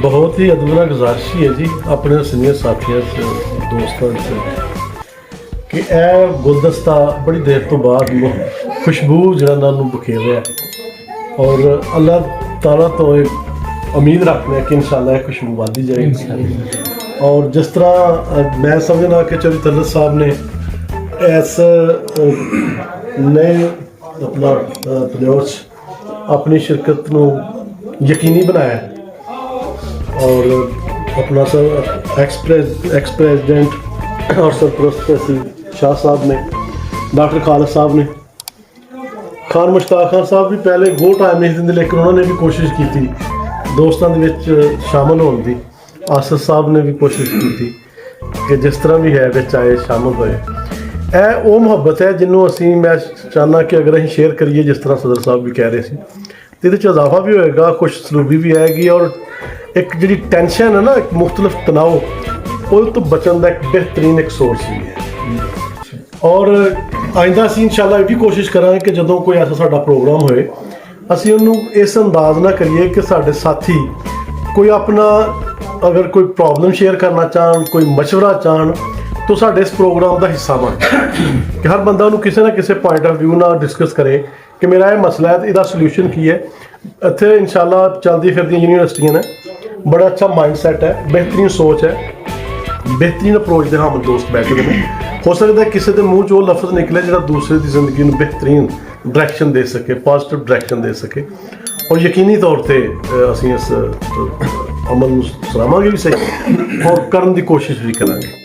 बहुत ही अधूरा गुजारिश ही है जी अपने सीनियर साथियों से दोस्तों से कि यह गुलदस्ता बड़ी देर तो बाद खुशबू जरा बखेर रहा है और अल्लाह ताला तो एक उम्मीद रखते हैं कि इंशाल्लाह यह खुशबू बढ़ती जाएगी। और जिस तरह मैं समझना कि चौधरी तलत साहब ने इस नए अपना प्रयोग अपनी शिरकत को यकीनी बनाया और अपना सर एक्स प्रेसिडेंट और सरप्रस्त शाह साहब ने डॉक्टर खालिद साहब ने खान मुश्ताक खान साहब भी पहले वो टाइम नहीं देंगे लेकिन उन्होंने भी कोशिश की थी दोस्तों के शामिल होने की। आसिफ साहब ने भी कोशिश की थी कि जिस तरह भी है बिच आए शामिल होए। यह वो मुहब्बत है जिन्हों असी मैं चाहना कि अगर अं शेयर करिए जिस तरह सदर साहब भी कह रहे थे तो ये इजाफा भी होएगा, खुश सलूबी भी आएगी और एक जी टेंशन है ना एक मुख्तलिफ तनाव वो तो बचन का एक बेहतरीन एक सोर्स भी है। और आइंदा असी इंशाल्लाह भी कोशिश करांगे कि जदों कोई ऐसा साडा प्रोग्राम होए असी उन्होंने इस अंदाज ना करिए कि साडे साथी कोई अपना अगर कोई प्रॉब्लम शेयर करना चाहन कोई मशवरा चाहन तो साडे इस प्रोग्राम का हिस्सा बन कि हर बंदा उन्होंने किसी ना किसी पॉइंट ऑफ व्यू ना डिस्कस करे कि मेरा ये मसला है तो इसका सोल्यूशन की है। इत्थे इंशाल्लाह चलती फिरदी यूनिवर्सिटियां ने बड़ा अच्छा माइंडसैट है, बेहतरीन सोच है, बेहतरीन अप्रोच के हम दोस्त बैठे हैं। हो सकता है किसी के मुँह चो लफ्ज़ निकले जो दूसरे की जिंदगी में बेहतरीन डायरैक्शन दे सके, पॉजिटिव डायरैक्शन दे सके और यकीनी तौर पर असीं इस अमल सराहांगे भी सही और करने की कोशिश भी करांगे।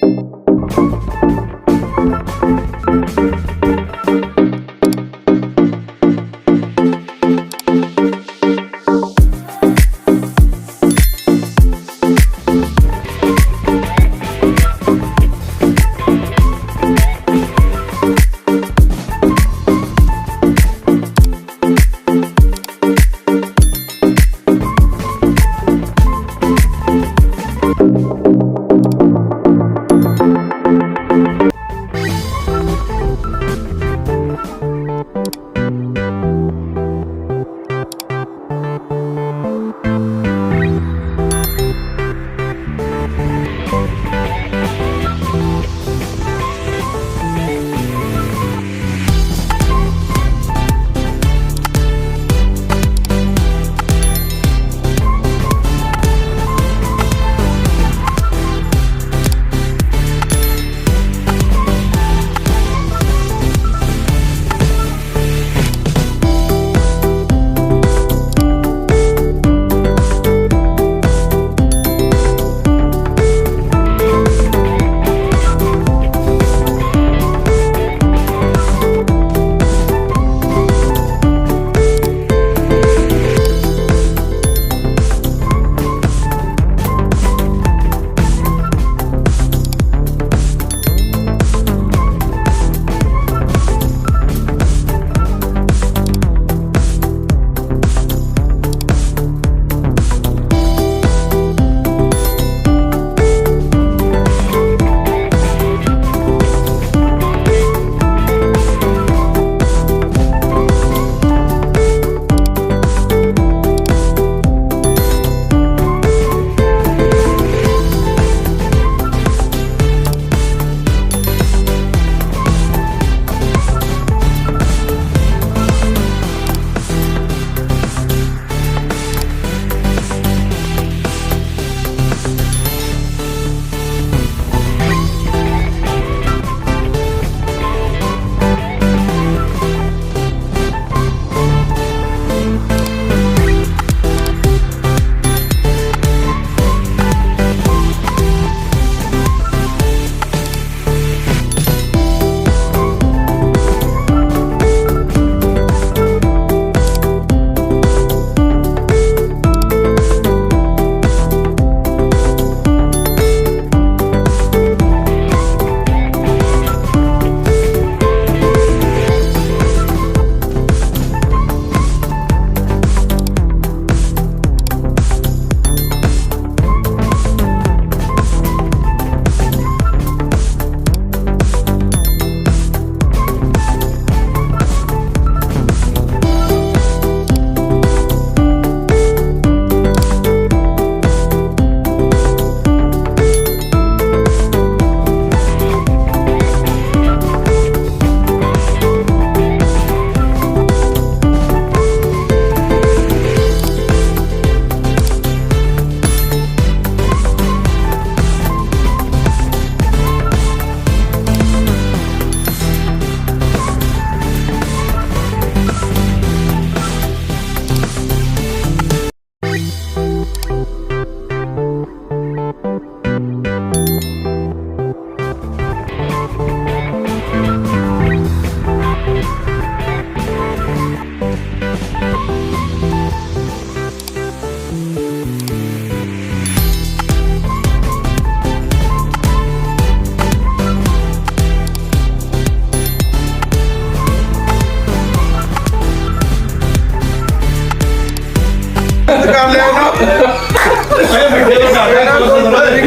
कर लिया ना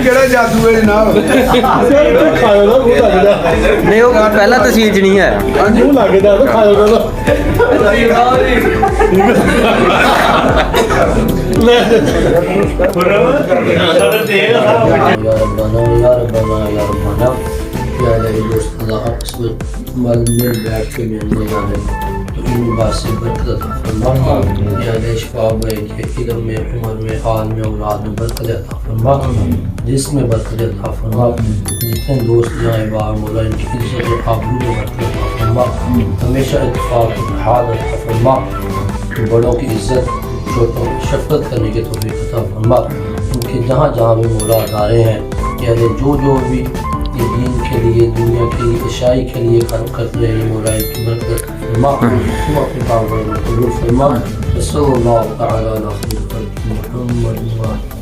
केड़ा जादू है जनाब खाओ ना मुंह लगदा नहीं वो पहला तहसील च नहीं है मुंह लगदा तो खाओ ना बैठ के मिलने जाने तो इन बात से बरकत अता फरमा या इशफाक भाई के इल्म में उम्र में हाल में औलाद में बरकत अता फरमा जिसमें बरकत अता फरमा जितने दोस्त जाए बाहर मौला इनकी इज्जत और आबरू में बरकत अता फरमा हमेशा इत्तेफाक हाल अता फरमा बड़ों की इज्जत छोटों की शफकत करने के तौफीक अता फरमा उनके जहाँ जहाँ भी मौला अदारे हैं या जो भी ये दीन के लिए दुनिया के लिए ईसाई के लिए काम करते रहे मौला की बरकत फरमा तुम अपने काम कबूल फरमा सल्लल्लाहु तआला अलैहि वसल्लम।